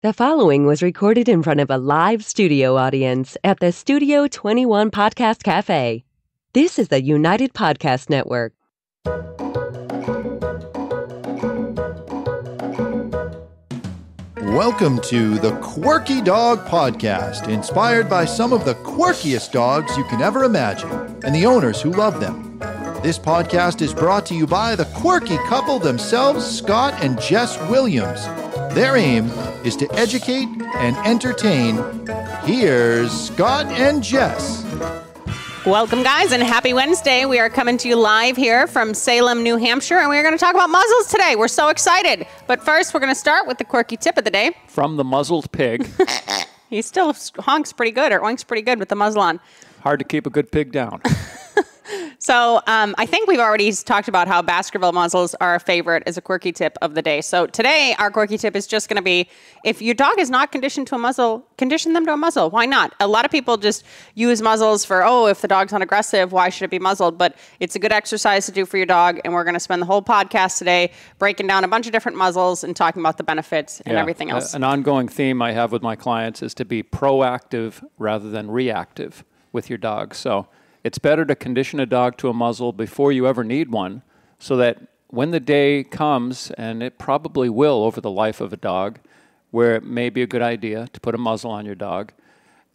The following was recorded in front of a live studio audience at the Studio 21 Podcast Cafe. This is the United Podcast Network. Welcome to the Quirky Dog Podcast, inspired by some of the quirkiest dogs you can ever imagine, and the owners who love them. This podcast is brought to you by the quirky couple themselves, Scott and Jess Williams. Their aim is to educate and entertain. Here's Scott and Jess. Welcome, guys, and happy Wednesday. We are coming to you live here from Salem, New Hampshire, and we're going to talk about muzzles today. We're so excited. But first, we're going to start with the quirky tip of the day. From the muzzled pig. He still honks pretty good, or oinks pretty good with the muzzle on. Hard to keep a good pig down. So I think we've already talked about how Baskerville muzzles are a favorite as a quirky tip of the day. So today, our quirky tip is just going to be, if your dog is not conditioned to a muzzle, condition them to a muzzle. Why not? A lot of people just use muzzles for, if the dog's not aggressive, why should it be muzzled? But it's a good exercise to do for your dog, and we're going to spend the whole podcast today breaking down a bunch of different muzzles and talking about the benefits and everything else. An ongoing theme I have with my clients is to be proactive rather than reactive with your dog. So it's better to condition a dog to a muzzle before you ever need one, so that when the day comes, and it probably will over the life of a dog, where it may be a good idea to put a muzzle on your dog,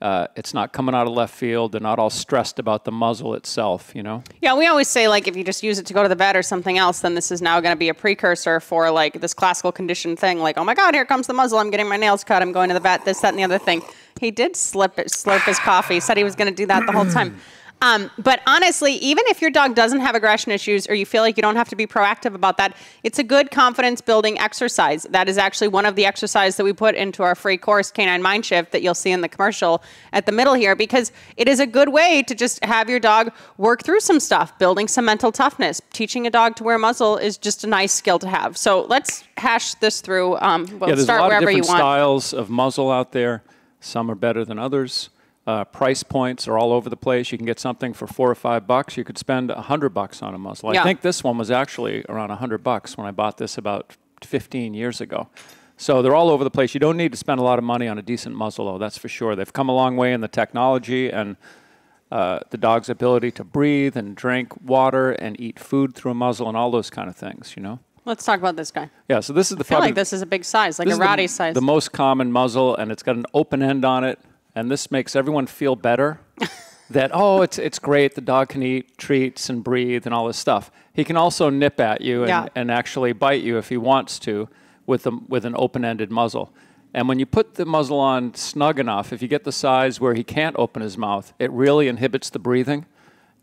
it's not coming out of left field. They're not all stressed about the muzzle itself, you know? Yeah, we always say, if you just use it to go to the vet or something else, then this is now going to be a precursor for, this classical condition thing. Oh, my God, here comes the muzzle. I'm getting my nails cut. I'm going to the vet, this, that, and the other thing. He did slurp his coffee. Said he was going to do that the whole time. But honestly, even if your dog doesn't have aggression issues or you feel like you don't have to be proactive about that, it's a good confidence building exercise. That is actually one of the exercises that we put into our free course, Canine Mind Shift, that you'll see in the commercial at the middle here, because it is a good way to just have your dog work through some stuff, building some mental toughness. Teaching a dog to wear a muzzle is just a nice skill to have. So let's hash this through. There's start a lot wherever of different you want. Styles of muzzle out there. Some are better than others. Price points are all over the place. You can get something for $4 or $5. You could spend $100 on a muzzle. Yeah. I think this one was actually around $100 when I bought this about 15 years ago. So they're all over the place. You don't need to spend a lot of money on a decent muzzle, though, that's for sure. They've come a long way in the technology and the dog's ability to breathe and drink water and eat food through a muzzle and all those kind of things, you know? Let's talk about this guy. Yeah, so this is I feel like this is a big size, like a Roddy size. The most common muzzle, and it's got an open end on it. And this makes everyone feel better that, it's great. The dog can eat treats and breathe and all this stuff. He can also nip at you and actually bite you if he wants to with an open-ended muzzle. And when you put the muzzle on snug enough, if you get the size where he can't open his mouth, it really inhibits the breathing,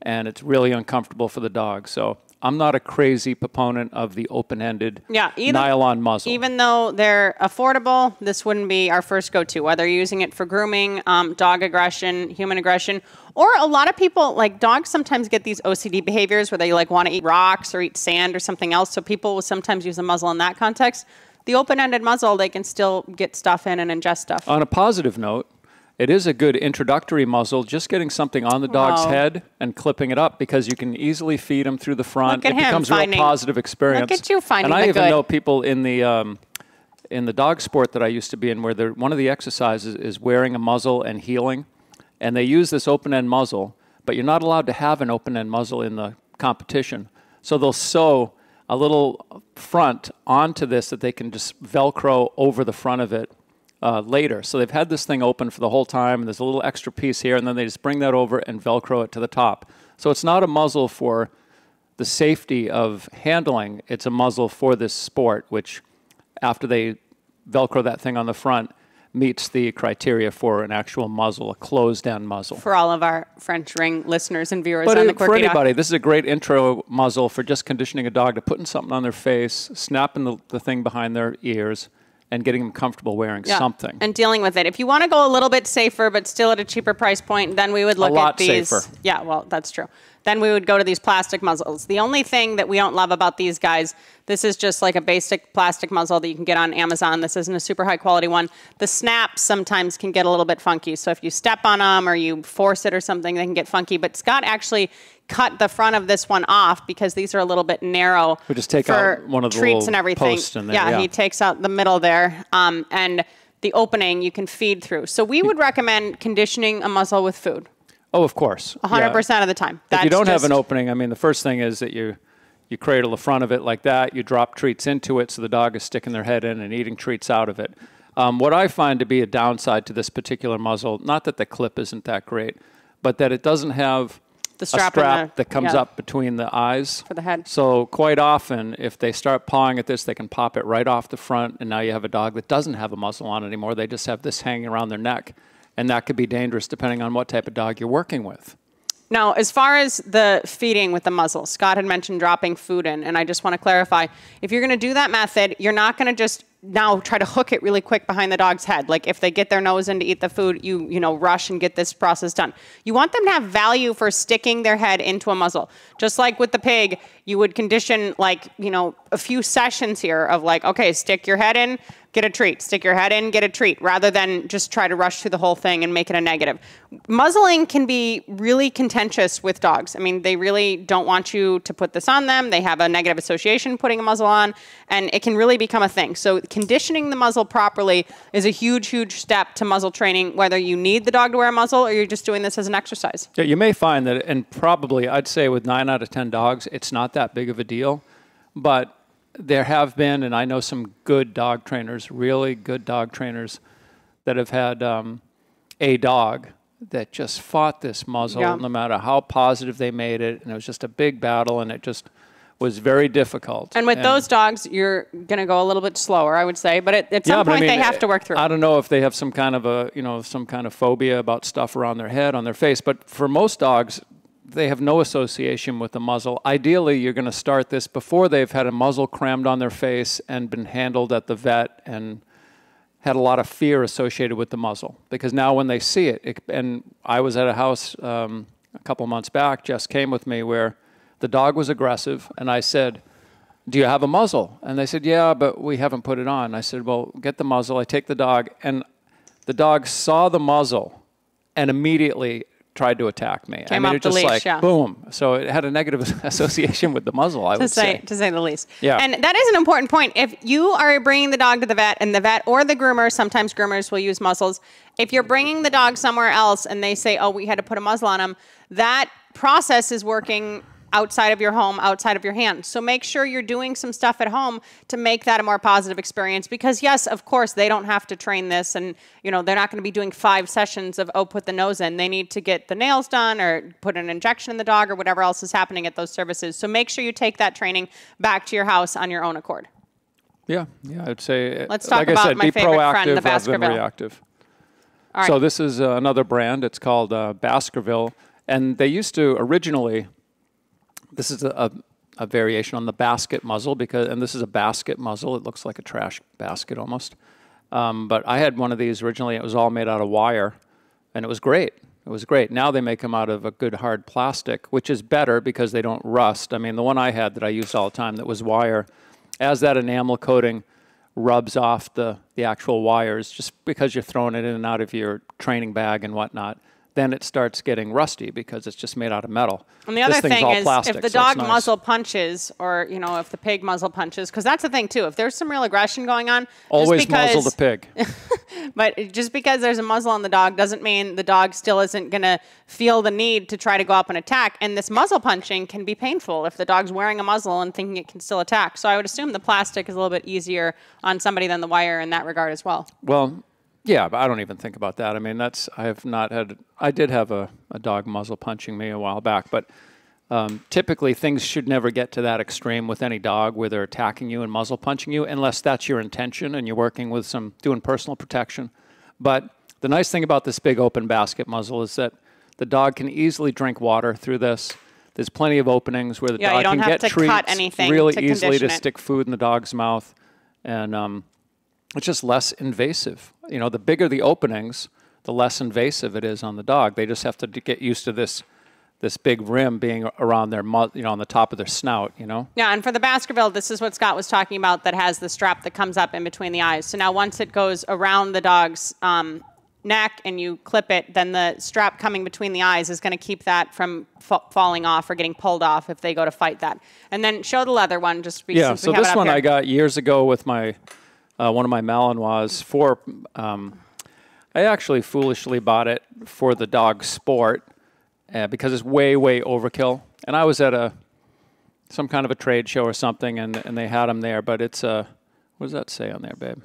and it's really uncomfortable for the dog. So I'm not a crazy proponent of the open-ended nylon muzzle. Even though they're affordable, this wouldn't be our first go-to, whether you're using it for grooming, dog aggression, human aggression, or a lot of people, dogs sometimes get these OCD behaviors where they want to eat rocks or eat sand or something else, so people will sometimes use a muzzle in that context. The open-ended muzzle, they can still get stuff in and ingest stuff. On a positive note, it is a good introductory muzzle, just getting something on the dog's head and clipping it up, because you can easily feed him through the front. It becomes a real positive experience. Look at you finding the good. And I even know people in the dog sport that I used to be in, where one of the exercises is wearing a muzzle and heeling, and they use this open-end muzzle, but you're not allowed to have an open-end muzzle in the competition. So they'll sew a little front onto this that they can just Velcro over the front of it later. So they've had this thing open for the whole time, and there's a little extra piece here, and then they just bring that over and Velcro it to the top. So it's not a muzzle for the safety of handling. It's a muzzle for this sport, which after they Velcro that thing on the front, meets the criteria for an actual muzzle, a closed-end muzzle. For all of our French ring listeners and viewers on the Quirky for anybody, this is a great intro muzzle for just conditioning a dog to putting something on their face, snapping the thing behind their ears, and getting them comfortable wearing something. And dealing with it. If you want to go a little bit safer, but still at a cheaper price point, then we would look at these. Safer. Yeah, well, that's true. Then we would go to these plastic muzzles. The only thing that we don't love about these guys, this is just like a basic plastic muzzle that you can get on Amazon. This isn't a super high quality one. The snaps sometimes can get a little bit funky. So if you step on them or you force it or something, they can get funky. But Scott actually cut the front of this one off because these are a little bit narrow. We just take out one of the treats little and everything. posts in there. Yeah, he takes out the middle there. And the opening you can feed through. So we would recommend conditioning a muzzle with food. Oh, of course. 100% of the time. If you don't have an opening, I mean, the first thing is that you cradle the front of it like that. You drop treats into it so the dog is sticking their head in and eating treats out of it. What I find to be a downside to this particular muzzle, not that the clip isn't that great, but that it doesn't have the strap that comes up between the eyes. For the head. So quite often, if they start pawing at this, they can pop it right off the front, and now you have a dog that doesn't have a muzzle on anymore. They just have this hanging around their neck, and that could be dangerous depending on what type of dog you're working with. Now, as far as the feeding with the muzzle, Scott had mentioned dropping food in, and I just want to clarify, if you're going to do that method, you're not going to just now try to hook it really quick behind the dog's head. Like if they get their nose in to eat the food, you know, rush and get this process done. You want them to have value for sticking their head into a muzzle. Just like with the pig, you would condition like, you know, a few sessions here of like, okay, stick your head in, get a treat, stick your head in, get a treat, rather than just try to rush through the whole thing and make it a negative. Muzzling can be really contentious with dogs. I mean, they really don't want you to put this on them. They have a negative association putting a muzzle on, and it can really become a thing. So conditioning the muzzle properly is a huge, huge step to muzzle training, whether you need the dog to wear a muzzle or you're just doing this as an exercise. Yeah, you may find that, and probably I'd say with 9 out of 10 dogs, it's not that big of a deal, but there have been, and I know some good dog trainers, really good dog trainers, that have had a dog that just fought this muzzle no matter how positive they made it, and it was just a big battle, and it just was very difficult. And with those dogs, you're going to go a little bit slower, I would say, but at some point they have to work through it. I don't know if they have some kind of some kind of phobia about stuff around their head, on their face, but for most dogs, they have no association with the muzzle. Ideally, you're going to start this before they've had a muzzle crammed on their face and been handled at the vet and had a lot of fear associated with the muzzle. Because now when they see it, and I was at a house a couple months back, Jess came with me, where the dog was aggressive, and I said, do you have a muzzle? And they said, yeah, but we haven't put it on. I said, well, get the muzzle. I take the dog, and the dog saw the muzzle and immediately tried to attack me. Came up the leash, boom. So it had a negative association with the muzzle, I would say. To say the least. Yeah. And that is an important point. If you are bringing the dog to the vet, and the vet or the groomer, sometimes groomers will use muzzles, if you're bringing the dog somewhere else and they say, oh, we had to put a muzzle on him, that process is working outside of your home, outside of your hand. So make sure you're doing some stuff at home to make that a more positive experience, because yes, of course, they don't have to train this, and you know, they're not going to be doing 5 sessions of, oh, put the nose in. They need to get the nails done or put an injection in the dog or whatever else is happening at those services. So make sure you take that training back to your house on your own accord. Yeah, I'd say, let's talk like about I said, my be favorite proactive friend, the rather than Baskerville. reactive. All right. So this is another brand. It's called Baskerville, and they used to originally, this is a variation on the basket muzzle, and this is a basket muzzle. It looks like a trash basket almost. But I had one of these originally. It was all made out of wire, and it was great. It was great. Now they make them out of a good hard plastic, which is better because they don't rust. I mean, the one I had that I used all the time that was wire, as that enamel coating rubs off the actual wires, just because you're throwing it in and out of your training bag and whatnot, then it starts getting rusty because it's just made out of metal. And the other thing is, plastic, if the dog muzzle punches, or you know, if the pig muzzle punches, because that's the thing too. If there's some real aggression going on, always muzzle the pig. But just because there's a muzzle on the dog doesn't mean the dog still isn't going to feel the need to try to go up and attack. And this muzzle punching can be painful if the dog's wearing a muzzle and thinking it can still attack. So I would assume the plastic is a little bit easier on somebody than the wire in that regard as well. Well, yeah, but I don't even think about that. I mean, I did have a dog muzzle punching me a while back, but typically things should never get to that extreme with any dog where they're attacking you and muzzle punching you, unless that's your intention and you're working with doing personal protection. But the nice thing about this big open basket muzzle is that the dog can easily drink water through this. There's plenty of openings where the dog can get treats really easily to stick food in the dog's mouth, and it's just less invasive. You know, the bigger the openings, the less invasive it is on the dog. They just have to get used to this big rim being around their, on the top of their snout, you know? Yeah, and for the Baskerville, this is what Scott was talking about, that has the strap that comes up in between the eyes. So now once it goes around the dog's neck and you clip it, then the strap coming between the eyes is going to keep that from falling off or getting pulled off if they go to fight that. And then show the leather one, just because so this one I got years ago with my one of my Malinois for. I actually foolishly bought it for the dog sport because it's way, way overkill. And I was at some kind of a trade show or something, and they had them there. But it's what does that say on there, babe?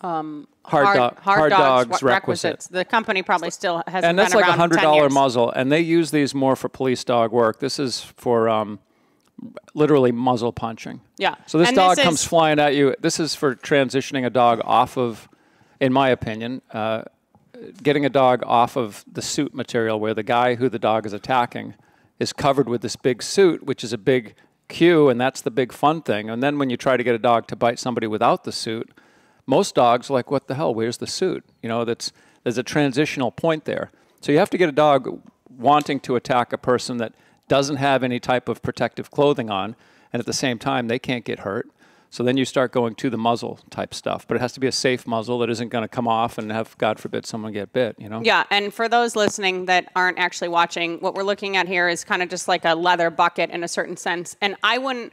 Hard dogs requisites. The company probably still has. And that's like a $100 muzzle, and they use these more for police dog work. This is for literally muzzle punching. Yeah. So this dog comes flying at you. This is for transitioning a dog off of, in my opinion, getting a dog off of the suit material where the guy who the dog is attacking is covered with this big suit, which is a big cue, and that's the big fun thing. And then when you try to get a dog to bite somebody without the suit, most dogs are like, what the hell, where's the suit? You know, there's a transitional point there. So you have to get a dog wanting to attack a person that doesn't have any type of protective clothing on, and at the same time, they can't get hurt. So then you start going to the muzzle type stuff, but it has to be a safe muzzle that isn't going to come off and have, God forbid, someone get bit, you know? Yeah, and for those listening that aren't actually watching, what we're looking at here is kind of just like a leather bucket in a certain sense, and I wouldn't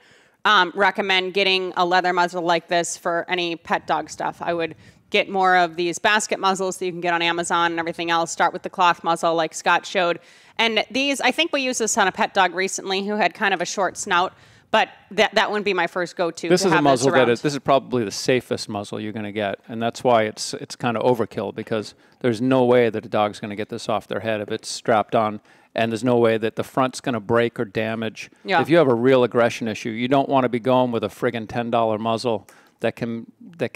recommend getting a leather muzzle like this for any pet dog stuff. I would get more of these basket muzzles that you can get on Amazon and everything else. Start with the cloth muzzle like Scott showed. And these, I think we used this on a pet dog recently who had kind of a short snout, but that wouldn't be my first go-to. This is a muzzle this is probably the safest muzzle you're going to get, and that's why it's kind of overkill, because there's no way that a dog's going to get this off their head if it's strapped on, and there's no way that the front's going to break or damage. Yeah. If you have a real aggression issue, you don't want to be going with a friggin' $10 muzzle that can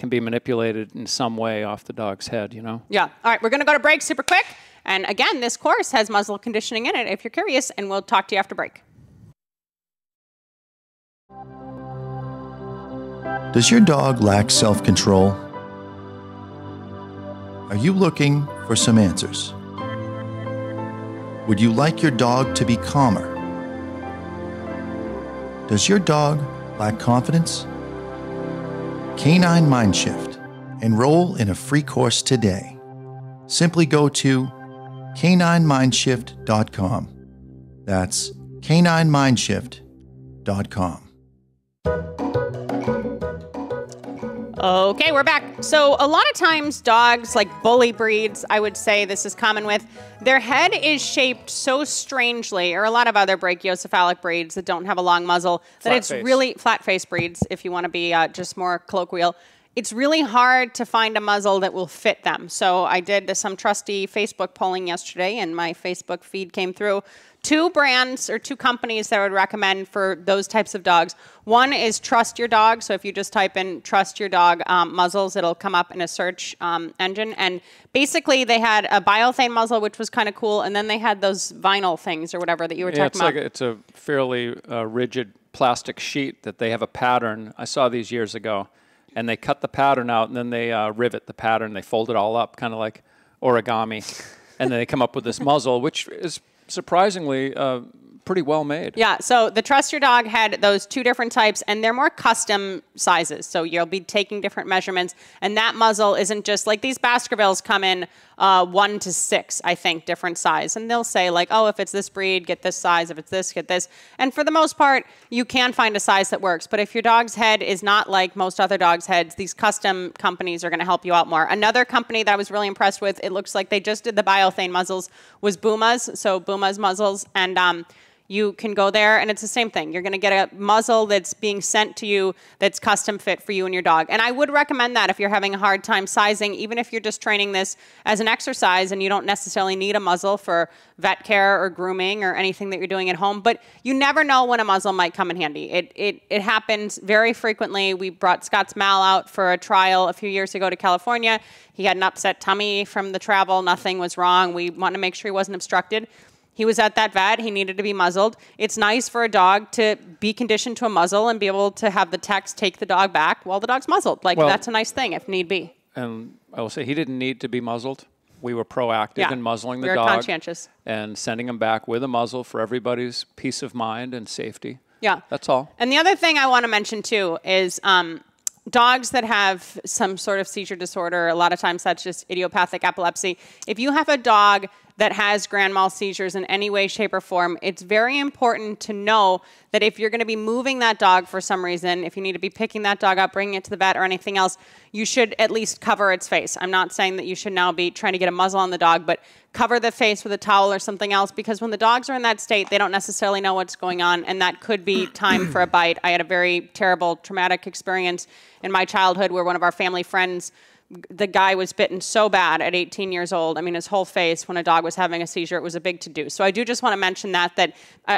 be manipulated in some way off the dog's head, you know? Yeah. All right, we're going to go to break super quick. And again, this course has muzzle conditioning in it if you're curious, and we'll talk to you after break. Does your dog lack self-control? Are you looking for some answers? Would you like your dog to be calmer? Does your dog lack confidence? Canine Mindshift. Enroll in a free course today. Simply go to caninemindshift.com. That's caninemindshift.com. Okay, we're back. So a lot of times dogs, like bully breeds, I would say this is common with, their head is shaped so strangely, or a lot of other brachiocephalic breeds that don't have a long muzzle, that it's really flat-face breeds, if you want to be just more colloquial. It's really hard to find a muzzle that will fit them. So I did some trusty Facebook polling yesterday, and my Facebook feed came through. 2 brands or 2 companies that I would recommend for those types of dogs. One is Trust Your Dog. So if you just type in Trust Your Dog muzzles, it'll come up in a search engine. And basically, they had a biothane muzzle, which was kind of cool. And then they had those vinyl things or whatever that you were talking about. It's a fairly rigid plastic sheet that they have a pattern. I saw these years ago. And they cut the pattern out, and then they rivet the pattern. They fold it all up, kind of like origami. And then they come up with this muzzle, which is surprisingly pretty well made. Yeah, so the Trust Your Dog had those 2 different types, and they're more custom sizes. So you'll be taking different measurements, and that muzzle isn't just like these Baskervilles come in 1 to 6, I think, different size. And they'll say like, oh, if it's this breed, get this size. If it's this, get this. And for the most part, you can find a size that works. But if your dog's head is not like most other dogs' heads, these custom companies are going to help you out more. Another company that I was really impressed with, it looks like they just did the biothane muzzles, was Buma's. So Buma's muzzles. And you can go there, and it's the same thing. You're going to get a muzzle that's being sent to you that's custom fit for you and your dog. And I would recommend that if you're having a hard time sizing, even if you're just training this as an exercise and you don't necessarily need a muzzle for vet care or grooming or anything that you're doing at home. But you never know when a muzzle might come in handy. It happens very frequently. We brought Scott's Mal out for a trial a few years ago to California. He had an upset tummy from the travel. Nothing was wrong. We wanted to make sure he wasn't obstructed. He was at that vet. He needed to be muzzled. It's nice for a dog to be conditioned to a muzzle and be able to have the techs take the dog back while the dog's muzzled. Like, that's a nice thing if need be. And I will say he didn't need to be muzzled. We were proactive in muzzling the dog. We were conscientious. And sending him back with a muzzle for everybody's peace of mind and safety. Yeah. That's all. And the other thing I want to mention, too, is dogs that have some sort of seizure disorder, a lot of times that's just idiopathic epilepsy. If you have a dog that has grand mal seizures in any way, shape, or form, it's very important to know that if you're going to be moving that dog for some reason, if you need to be picking that dog up, bringing it to the vet or anything else, you should at least cover its face. I'm not saying that you should now be trying to get a muzzle on the dog, but cover the face with a towel or something else, because when the dogs are in that state, they don't necessarily know what's going on, and that could be time for a bite. I had a very terrible, traumatic experience in my childhood where one of our family friends, the guy was bitten so bad at 18 years old. I mean, his whole face, when a dog was having a seizure, it was a big to-do. So I do just want to mention that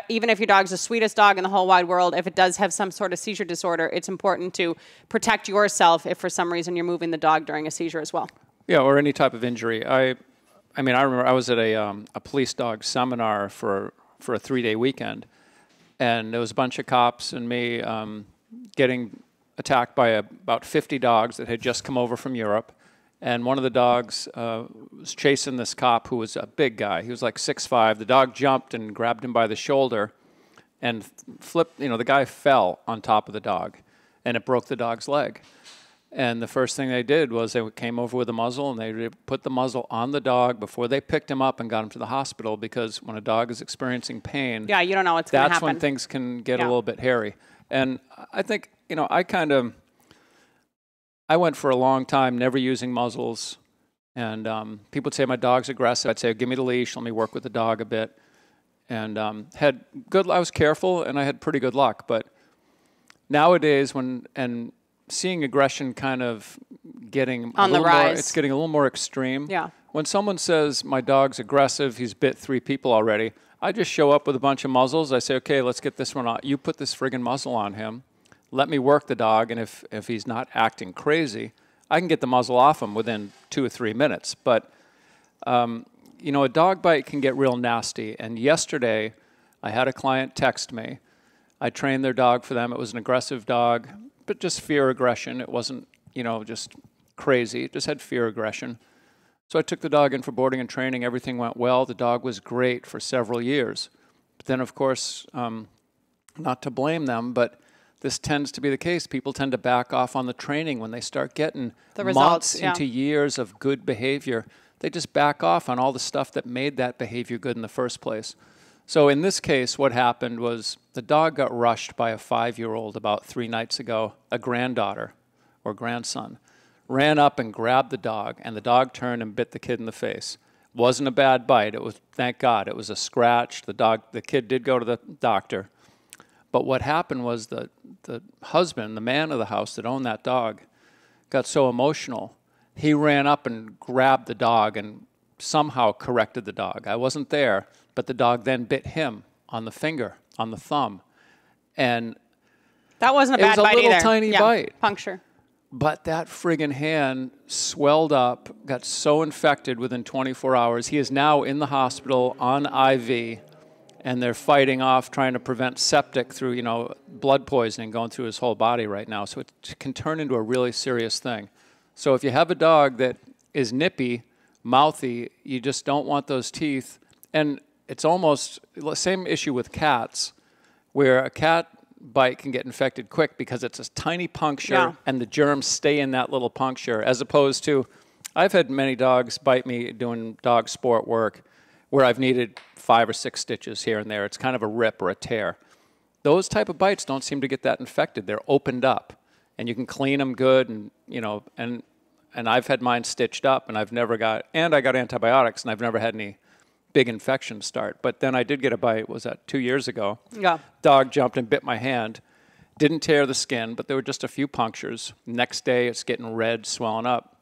even if your dog's the sweetest dog in the whole wide world, if it does have some sort of seizure disorder, it's important to protect yourself if for some reason you're moving the dog during a seizure as well. Yeah, or any type of injury. I remember I was at a police dog seminar for a 3-day weekend, and there was a bunch of cops and me getting attacked by about 50 dogs that had just come over from Europe. And one of the dogs was chasing this cop who was a big guy. He was like 6'5". The dog jumped and grabbed him by the shoulder and flipped, the guy fell on top of the dog, and it broke the dog's leg. And the first thing they did was they came over with a muzzle, and they put the muzzle on the dog before they picked him up and got him to the hospital, because when a dog is experiencing pain, yeah, you don't know what's going to happen. That's when things can get a little bit hairy. And I think, I went for a long time never using muzzles, and people would say my dog's aggressive. I'd say, give me the leash, let me work with the dog a bit. And I was careful, and I had pretty good luck. But nowadays, seeing aggression kind of getting on the rise, it's getting a little more extreme. Yeah. When someone says my dog's aggressive, he's bit 3 people already, I just show up with a bunch of muzzles. I say, okay, let's get this one on. You put this friggin' muzzle on him. Let me work the dog, and if he's not acting crazy, I can get the muzzle off him within 2 or 3 minutes. But, a dog bite can get real nasty. And yesterday, I had a client text me. I trained their dog for them. It was an aggressive dog, but just fear aggression. It wasn't, just crazy. It just had fear aggression. So I took the dog in for boarding and training. Everything went well. The dog was great for several years. But then, of course, not to blame them, but this tends to be the case. People tend to back off on the training when they start getting the results, months into years of good behavior. They just back off on all the stuff that made that behavior good in the first place. So in this case, what happened was the dog got rushed by a 5-year-old about 3 nights ago. A granddaughter or grandson ran up and grabbed the dog, and the dog turned and bit the kid in the face. Wasn't a bad bite. It was, thank God, it was a scratch. The kid did go to the doctor. But what happened was the husband, the man of the house that owned that dog, got so emotional, he ran up and grabbed the dog and somehow corrected the dog. I wasn't there, but the dog then bit him on the finger, on the thumb. And that wasn't a bad bite either. It was a little tiny bite. Puncture. But that friggin' hand swelled up, got so infected within 24 hours. He is now in the hospital on IV, and they're fighting off, trying to prevent septic through, blood poisoning going through his whole body right now. So it can turn into a really serious thing. So if you have a dog that is nippy, mouthy, you just don't want those teeth. And it's almost the same issue with cats, where a cat bite can get infected quick because it's a tiny puncture and the germs stay in that little puncture, as opposed to, I've had many dogs bite me doing dog sport work where I've needed 5 or 6 stitches here and there. It's kind of a rip or a tear. Those type of bites don't seem to get that infected. They're opened up, and you can clean them good, and and I've had mine stitched up, and I got antibiotics, and I've never had any big infections start. But then I did get a bite, was that 2 years ago? Yeah. Dog jumped and bit my hand. Didn't tear the skin, but there were just a few punctures. Next day, it's getting red, swelling up.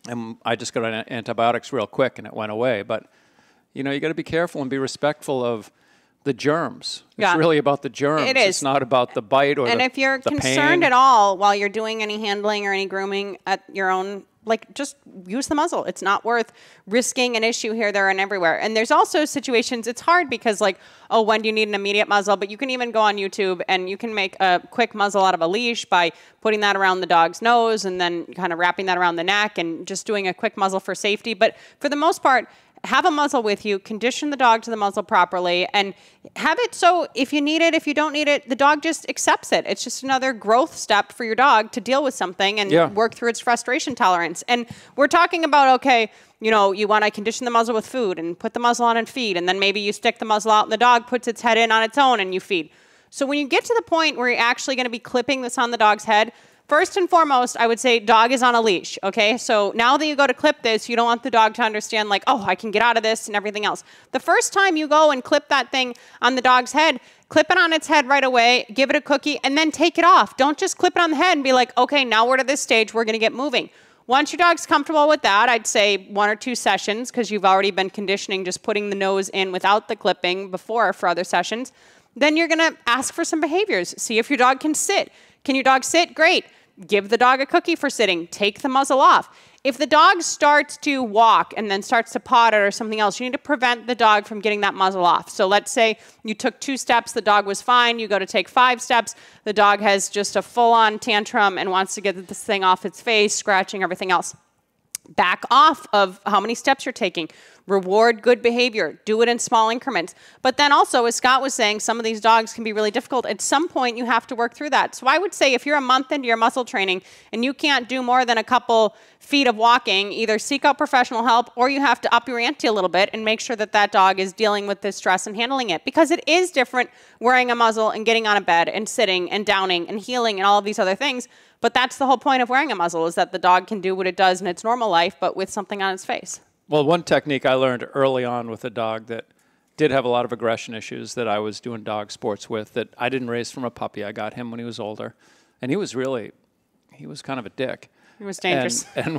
And I just got on antibiotics real quick, and it went away. But, you got to be careful and be respectful of the germs. It's really about the germs. It is. It's not about the bite or and if you're concerned at all while you're doing any handling or any grooming at your own, just use the muzzle. It's not worth risking an issue here, there, and everywhere. And there's also situations, it's hard because when do you need an immediate muzzle? But you can even go on YouTube and you can make a quick muzzle out of a leash by putting that around the dog's nose and then kind of wrapping that around the neck and just doing a quick muzzle for safety. But for the most part, have a muzzle with you, condition the dog to the muzzle properly, and have it so if you need it, if you don't need it, the dog just accepts it. It's just another growth step for your dog to deal with something and work through its frustration tolerance. And we're talking about, okay, you know, you want to condition the muzzle with food and put the muzzle on and feed, and then maybe you stick the muzzle out and the dog puts its head in on its own and you feed. So when you get to the point where you're actually going to be clipping this on the dog's head, first and foremost, I would say dog is on a leash, okay? So now that you go to clip this, you don't want the dog to understand like, oh, I can get out of this and everything else. The first time you go and clip that thing on the dog's head, clip it on its head right away, give it a cookie, and then take it off. Don't just clip it on the head and be like, okay, now we're to this stage, we're going to get moving. Once your dog's comfortable with that, I'd say 1 or 2 sessions, because you've already been conditioning just putting the nose in without the clipping before for other sessions. Then you're going to ask for some behaviors. See if your dog can sit. Can your dog sit? Great. Give the dog a cookie for sitting. Take the muzzle off. If the dog starts to walk and then starts to paw it or something else, you need to prevent the dog from getting that muzzle off. So let's say you took 2 steps, the dog was fine. You go to take 5 steps, the dog has just a full-on tantrum and wants to get this thing off its face, scratching, everything else. Back off of how many steps you're taking. Reward good behavior. Do it in small increments. But then also, as Scott was saying, some of these dogs can be really difficult. At some point, you have to work through that. So I would say if you're a month into your muzzle training and you can't do more than a couple feet of walking, either seek out professional help or you have to up your ante a little bit and make sure that that dog is dealing with this stress and handling it. Because it is different wearing a muzzle and getting on a bed and sitting and downing and heeling and all of these other things. But that's the whole point of wearing a muzzle, is that the dog can do what it does in its normal life, but with something on its face. Well, one technique I learned early on with a dog that did have a lot of aggression issues that I was doing dog sports with that I didn't raise from a puppy. I got him when he was older. And he was kind of a dick. He was dangerous. And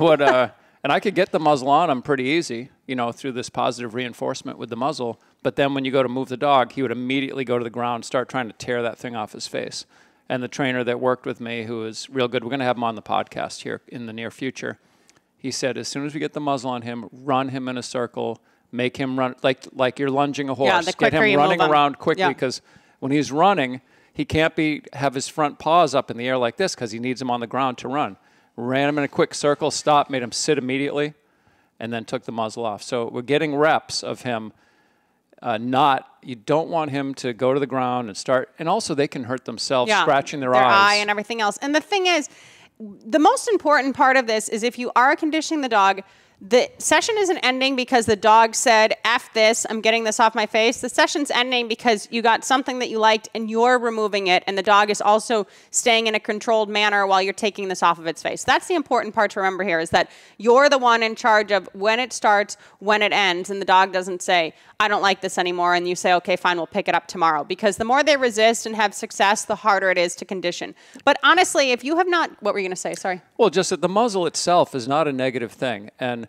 I could get the muzzle on him pretty easy, you know, through this positive reinforcement with the muzzle. But then when you go to move the dog, he would immediately go to the ground, start trying to tear that thing off his face. And the trainer that worked with me, who is real good, we're going to have him on the podcast here in the near future. He said, as soon as we get the muzzle on him, run him in a circle, make him run like you're lunging a horse. Yeah, the quicker get him you running move him. around quickly, because when he's running, he can't have his front paws up in the air like this because he needs them on the ground to run. Ran him in a quick circle, stopped, made him sit immediately, and then took the muzzle off. So we're getting reps of him. You don't want him to go to the ground and start, and also they can hurt themselves scratching their eyes. Eye and everything else. And the thing is, the most important part of this is if you are conditioning the dog, the session isn't ending because the dog said, F this, I'm getting this off my face. The session's ending because you got something that you liked and you're removing it, and the dog is also staying in a controlled manner while you're taking this off of its face. That's the important part to remember here, is that you're the one in charge of when it starts, when it ends, and the dog doesn't say, I don't like this anymore, and you say, okay, fine, we'll pick it up tomorrow. Because the more they resist and have success, the harder it is to condition. But honestly, if you have not, what were you going to say? Sorry. Well, just that the muzzle itself is not a negative thing. And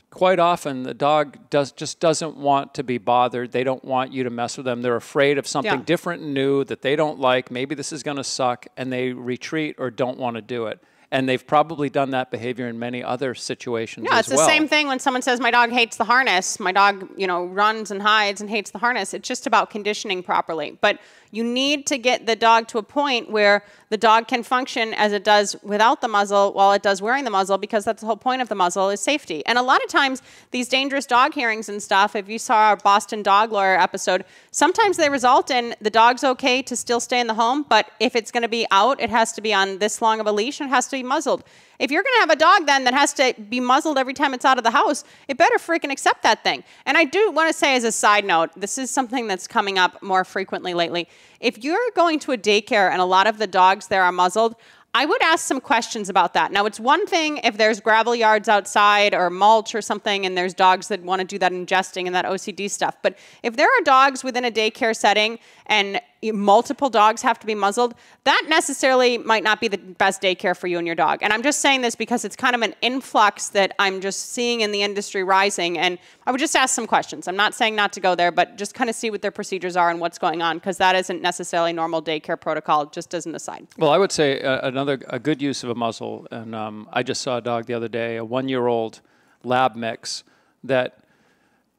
quite often, the dog just doesn't want to be bothered. They don't want you to mess with them. They're afraid of something different and new that they don't like. Maybe this is going to suck, and they retreat or don't want to do it. And they've probably done that behavior in many other situations as well. Yeah, it's the same thing when someone says, my dog hates the harness. My dog, runs and hides and hates the harness. It's just about conditioning properly. But you need to get the dog to a point where the dog can function as it does without the muzzle while it does wearing the muzzle, because that's the whole point of the muzzle, is safety. And a lot of times, these dangerous dog hearings and stuff, if you saw our Boston dog lawyer episode, sometimes they result in the dog's okay to still stay in the home, but if it's going to be out, it has to be on this long of a leash and it has to be muzzled. If you're going to have a dog then that has to be muzzled every time it's out of the house, it better freaking accept that thing. And I do want to say as a side note, this is something that's coming up more frequently lately. If you're going to a daycare and a lot of the dogs there are muzzled, I would ask some questions about that. Now, it's one thing if there's gravel yards outside or mulch or something and there's dogs that want to do that ingesting and that OCD stuff. But if there are dogs within a daycare setting and multiple dogs have to be muzzled, that necessarily might not be the best daycare for you and your dog. And I'm just saying this because it's kind of an influx that I'm just seeing in the industry rising. And I would just ask some questions. I'm not saying not to go there, but just kind of see what their procedures are and what's going on, because that isn't necessarily normal daycare protocol, just as an aside. Well, I would say a good use of a muzzle, and I just saw a dog the other day, a 1-year-old lab mix that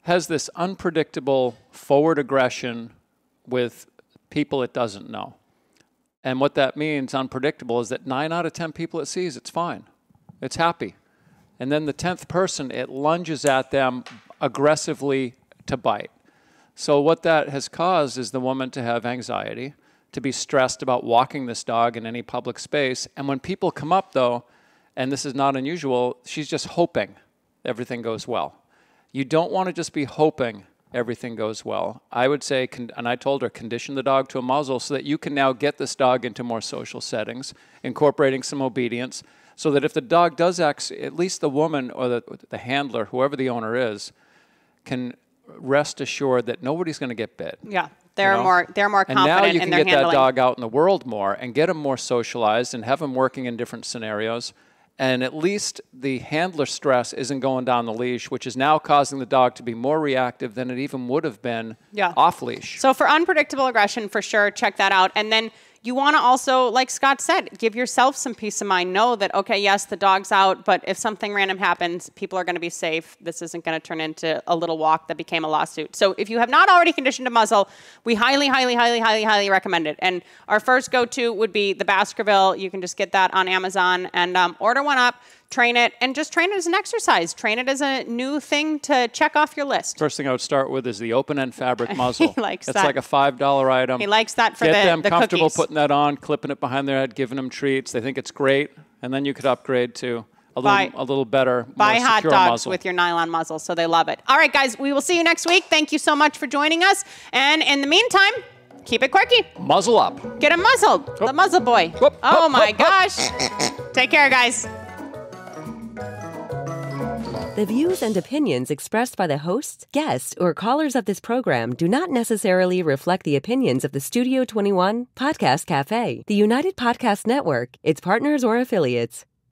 has this unpredictable forward aggression with people it doesn't know. And what that means, unpredictable, is that 9 out of 10 people it sees, it's fine. It's happy. And then the 10th person, it lunges at them aggressively to bite. So what that has caused is the woman to have anxiety, to be stressed about walking this dog in any public space. And when people come up, though, and this is not unusual, she's just hoping everything goes well. You don't want to just be hoping everything goes well. I would say, and I told her, condition the dog to a muzzle so that you can now get this dog into more social settings, incorporating some obedience, so that if the dog does act, at least the woman or the handler, whoever the owner is, can rest assured that nobody's going to get bit. Yeah, they're more confident in their handling. And now you can get that dog out in the world more and get him more socialized and have him working in different scenarios. And at least the handler stress isn't going down the leash, which is now causing the dog to be more reactive than it even would have been off leash. So for unpredictable aggression, for sure, check that out. And then you want to also, like Scott said, give yourself some peace of mind. Know that, okay, yes, the dog's out, but if something random happens, people are going to be safe. This isn't going to turn into a little walk that became a lawsuit. So if you have not already conditioned a muzzle, we highly, highly, highly, highly, highly recommend it. And our first go-to would be the Baskerville. You can just get that on Amazon and order one up. Train it, and just train it as an exercise. Train it as a new thing to check off your list. First thing I would start with is the open-end fabric muzzle. He likes it's that. like a $5 item. He likes that for Get them the comfortable cookies. putting that on, clipping it behind their head, giving them treats. They think it's great, and then you could upgrade to a little better, buy more hot secure dogs muzzle. with your nylon muzzle, so they love it. All right, guys, we will see you next week. Thank you so much for joining us. And in the meantime, keep it quirky. Muzzle up. Get him muzzled. The muzzle boy. Whoop, Oh, whoop, my whoop, gosh. Take care, guys. The views and opinions expressed by the hosts, guests, or callers of this program do not necessarily reflect the opinions of the Studio 21 Podcast Cafe, the United Podcast Network, its partners, or affiliates.